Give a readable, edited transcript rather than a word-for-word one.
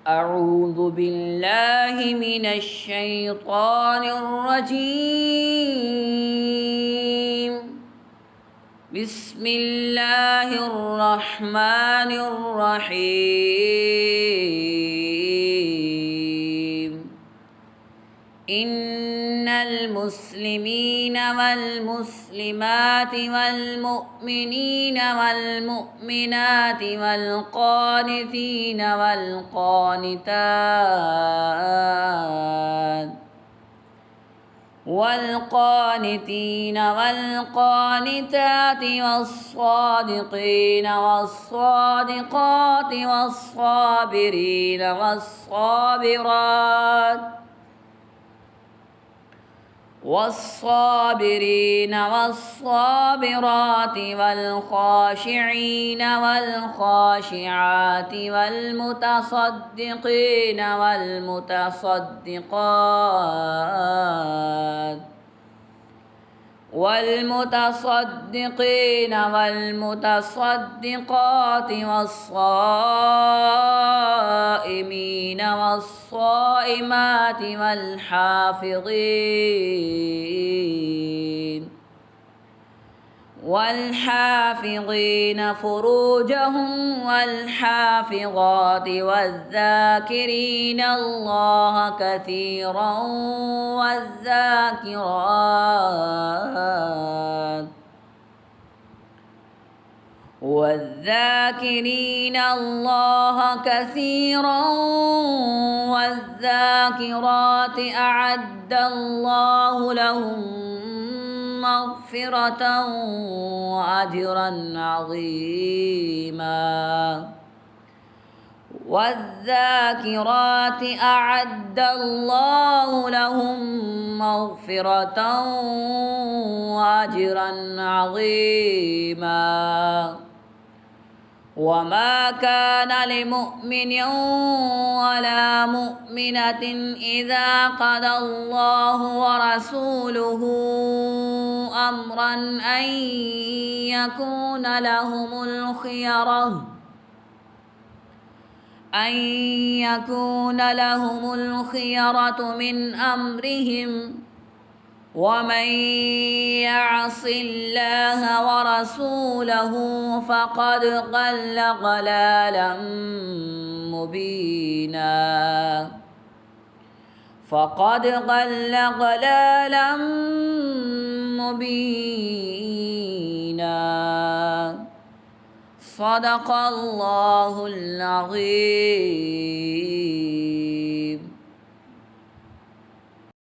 أعوذ بالله من الشيطان الرجيم. بسم الله الرحمن الرحيم. إن المسلمين والمسلمات والمؤمنين والمؤمنات والقانتين والقانتات والصادقين والصادقات والصابرين والصابرات والخاشعين والخاشعات والمتصدقين والمتصدقات والصائمين والصائمات والحافظين فروجهم والحافظات والذاكرين الله كثيرا والذاكرين الله كثيرا والذاكرات أعد الله لهم مغفرة وأجرا عظيما. والذاكرات أعد الله لهم مغفرة وأجرا عظيما. وما كان لمؤمن ولا مؤمنة إذا قضى الله ورسوله أمرا أن يكون لهم الخيرة من أمرهم ومن يعص الله ورسوله فقد ضل ضلالا مبينا. صدق الله العظيم.